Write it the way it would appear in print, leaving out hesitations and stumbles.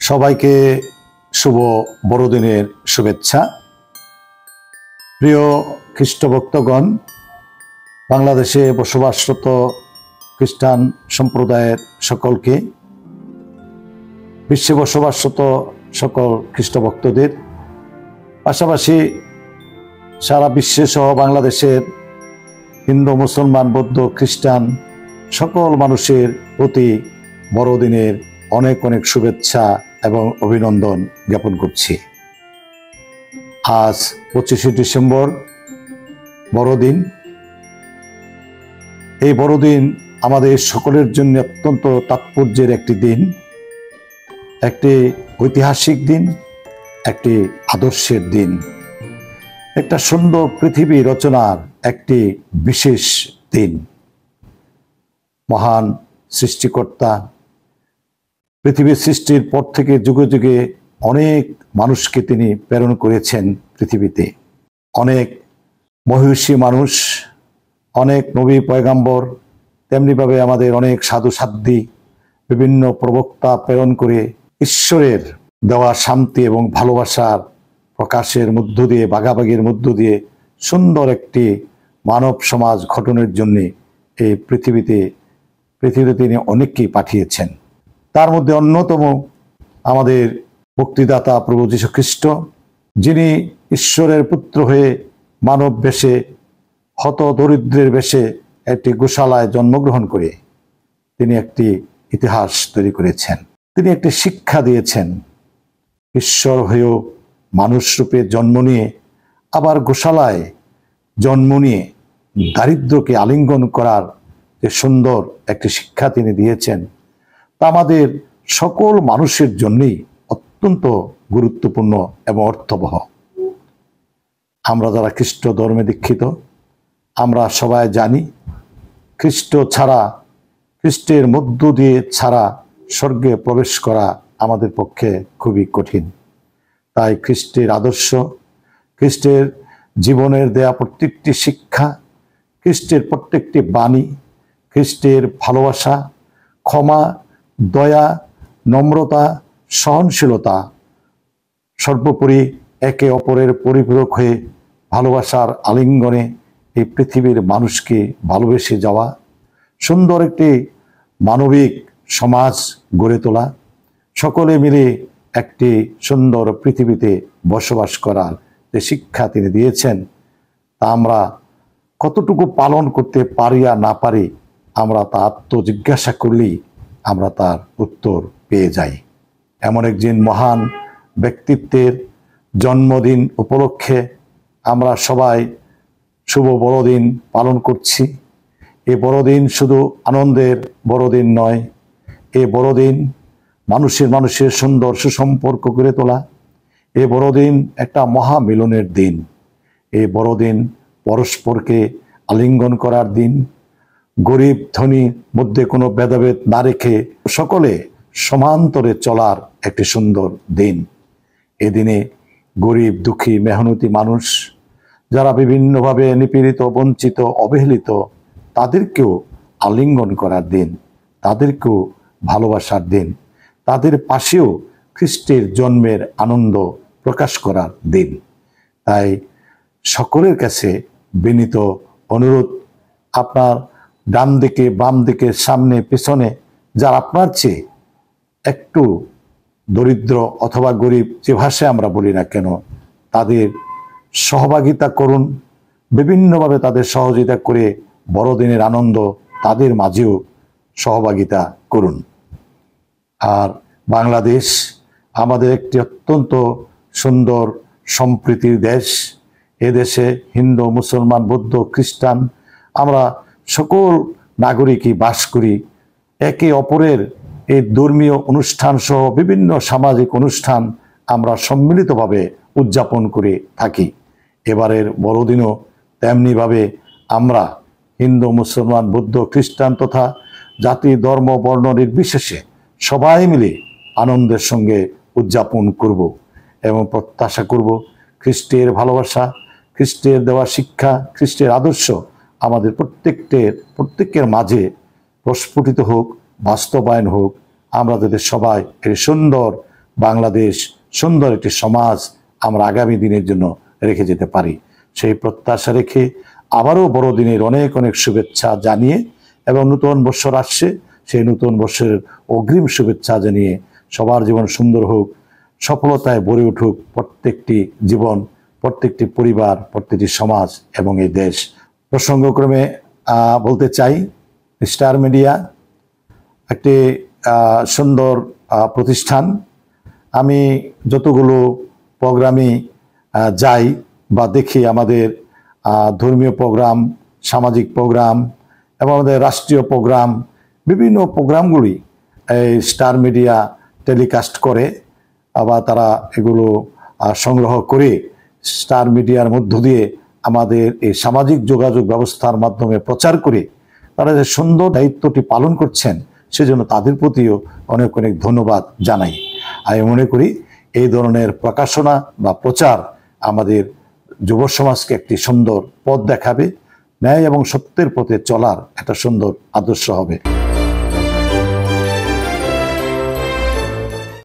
সবাইকে শুভ বড়দিনের শুভেচ্ছা। প্রিয় খ্রিস্টভক্তগণ, বাংলাদেশে বসবাসরত খ্রিস্টান সম্প্রদায়ের সকলকে, বিশ্বে বসবাসরত সকল খ্রিস্টভক্তদের, পাশাপাশি সারা বিশ্বে সহ বাংলাদেশের হিন্দু, মুসলমান, বৌদ্ধ, খ্রিস্টান সকল মানুষের প্রতি বড়দিনের অনেক অনেক শুভেচ্ছা এবং অভিনন্দন জ্ঞাপন করছি। আজ 25শে ডিসেম্বর বড়দিন। এই বড়দিন আমাদের সকলের জন্য অত্যন্ত তাৎপর্যের একটি দিন, একটি ঐতিহাসিক দিন, একটি আদর্শের দিন, একটা সুন্দর পৃথিবী রচনার একটি বিশেষ দিন। মহান সৃষ্টিকর্তা পৃথিবীর সৃষ্টির পর থেকে যুগে যুগে অনেক মানুষকে তিনি প্রেরণ করেছেন পৃথিবীতে। অনেক মহিষী মানুষ, অনেক নবী পয়গাম্বর, তেমনিভাবে আমাদের অনেক সাধু সাধ্বী, বিভিন্ন প্রবক্তা প্রেরণ করে ঈশ্বরের দেওয়া শান্তি এবং ভালোবাসার প্রকাশের মধ্য দিয়ে, ভাগাভাগির মধ্য দিয়ে সুন্দর একটি মানব সমাজ গঠনের জন্য এই পৃথিবীতে তিনি অনেককেই পাঠিয়েছেন। তার মধ্যে অন্যতম আমাদের মুক্তিদাতা প্রভু যীশু খ্রিস্ট, যিনি ঈশ্বরের পুত্র হয়ে মানব বেশে, হত দরিদ্রের বেশে একটি গোশালায় জন্মগ্রহণ করে তিনি একটি ইতিহাস তৈরি করেছেন। তিনি একটি শিক্ষা দিয়েছেন, ঈশ্বর হয়েও মানুষ রূপে জন্ম নিয়ে আবার গোশালায় জন্ম নিয়ে দারিদ্র্যকে আলিঙ্গন করার যে সুন্দর একটি শিক্ষা তিনি দিয়েছেন, তা আমাদের সকল মানুষের জন্যই অত্যন্ত গুরুত্বপূর্ণ এবং অর্থবহ। আমরা যারা খ্রিস্ট ধর্মে দীক্ষিত, আমরা সবাই জানি খ্রিস্ট ছাড়া, খ্রিস্টের মধ্য দিয়ে ছাড়া স্বর্গে প্রবেশ করা আমাদের পক্ষে খুবই কঠিন। তাই খ্রিস্টের আদর্শ, খ্রিস্টের জীবনের দেয়া প্রত্যেকটি শিক্ষা, খ্রিস্টের প্রত্যেকটি বাণী, খ্রিস্টের ভালোবাসা, ক্ষমা, দয়া, নম্রতা, সহনশীলতা, সর্বোপরি একে অপরের পরিপূরক হয়ে ভালোবাসার আলিঙ্গনে এই পৃথিবীর মানুষকে ভালোবেসে যাওয়া, সুন্দর একটি মানবিক সমাজ গড়ে তোলা, সকলে মিলে একটি সুন্দর পৃথিবীতে বসবাস করার যে শিক্ষা তিনি দিয়েছেন, তা আমরা কতটুকু পালন করতে পারি আর না পারি, আমরা তা আত্মজিজ্ঞাসা করলেই আমরা তার উত্তর পেয়ে যাই। এমন একজন মহান ব্যক্তিত্বের জন্মদিন উপলক্ষে আমরা সবাই শুভ বড়দিন পালন করছি। এই বড়দিন শুধু আনন্দের বড়দিন নয়, এই বড়দিন মানুষের সুন্দর সুসম্পর্ক গড়ে তোলা, এই বড়দিন একটা মহামিলনের দিন। এই বড়দিন পরস্পরকে আলিঙ্গন করার দিন, গরিব ধনীর মধ্যে কোনো ভেদাভেদ না রেখে সকলে সমান্তরে চলার একটি সুন্দর দিন। এদিনে গরিব, দুঃখী, মেহনতি মানুষ যারা বিভিন্নভাবে নিপীড়িত, বঞ্চিত, অবহেলিত, তাদেরকেও আলিঙ্গন করার দিন, তাদেরকেও ভালোবাসার দিন, তাদের পাশেও খ্রিস্টের জন্মের আনন্দ প্রকাশ করার দিন। তাই সকলের কাছে বিনীত অনুরোধ, আপনার ডান দিকে, বাম দিকে, সামনে, পিছনে যারা আপনার চেয়ে একটু দরিদ্র অথবা গরিব, যে ভাষায় আমরা বলি না কেন, তাদের সহভাগিতা করুন, বিভিন্নভাবে তাদের সহযোগিতা করে বড়দিনের আনন্দ তাদের মাঝেও সহভাগিতা করুন। আর বাংলাদেশ আমাদের একটি অত্যন্ত সুন্দর সম্প্রীতির দেশ। এদেশে হিন্দু, মুসলমান, বৌদ্ধ, খ্রিস্টান আমরা সকল নাগরিকই বাস করি। একে অপরের এই ধর্মীয় অনুষ্ঠান সহ বিভিন্ন সামাজিক অনুষ্ঠান আমরা সম্মিলিতভাবে উদযাপন করে থাকি। এবারের বড়দিনও তেমনিভাবে আমরা হিন্দু, মুসলমান, বৌদ্ধ, খ্রিস্টান তথা জাতি, ধর্ম, বর্ণ নির্বিশেষে সবাই মিলে আনন্দের সঙ্গে উদযাপন করব এবং প্রত্যাশা করব খ্রিস্টের ভালোবাসা, খ্রিস্টের দেওয়া শিক্ষা, খ্রিস্টের আদর্শ আমাদের প্রত্যেকের মাঝে প্রস্ফুটিত হোক, বাস্তবায়ন হোক। আমরা যাতে সবাই এই সুন্দর বাংলাদেশ সুন্দর একটি সমাজ আমরা আগামী দিনের জন্য রেখে যেতে পারি। সেই প্রত্যাশা রেখে আবারও বড়দিনের অনেক অনেক শুভেচ্ছা জানিয়ে এবং নতুন বৎসর আসছে, সেই নতুন বৎসরের অগ্রিম শুভেচ্ছা জানিয়ে সবার জীবন সুন্দর হোক, সফলতায় ভরে উঠুক প্রত্যেকটি জীবন, প্রত্যেকটি পরিবার, প্রত্যেকটি সমাজ এবং এই দেশ। প্রসঙ্গক্রমে বলতে চাই, স্টার মিডিয়া একটি সুন্দর প্রতিষ্ঠান। আমি যতগুলো প্রোগ্রামে যাই বা দেখি, আমাদের ধর্মীয় প্রোগ্রাম, সামাজিক প্রোগ্রাম এবং আমাদের রাষ্ট্রীয় প্রোগ্রাম, বিভিন্ন প্রোগ্রামগুলি এই স্টার মিডিয়া টেলিকাস্ট করে, আবার তারা এগুলো সংগ্রহ করে স্টার মিডিয়ার মধ্য দিয়ে আমাদের এই সামাজিক যোগাযোগ ব্যবস্থার মাধ্যমে প্রচার করে তারা যে সুন্দর দায়িত্বটি পালন করছেন, সেজন্য তাদের প্রতিও অনেক অনেক ধন্যবাদ জানাই। আমি মনে করি এই ধরনের প্রকাশনা বা প্রচার আমাদের যুব সমাজকে একটি সুন্দর পথ দেখাবে, ন্যায় এবং সত্যের পথে চলার একটা সুন্দর আদর্শ হবে।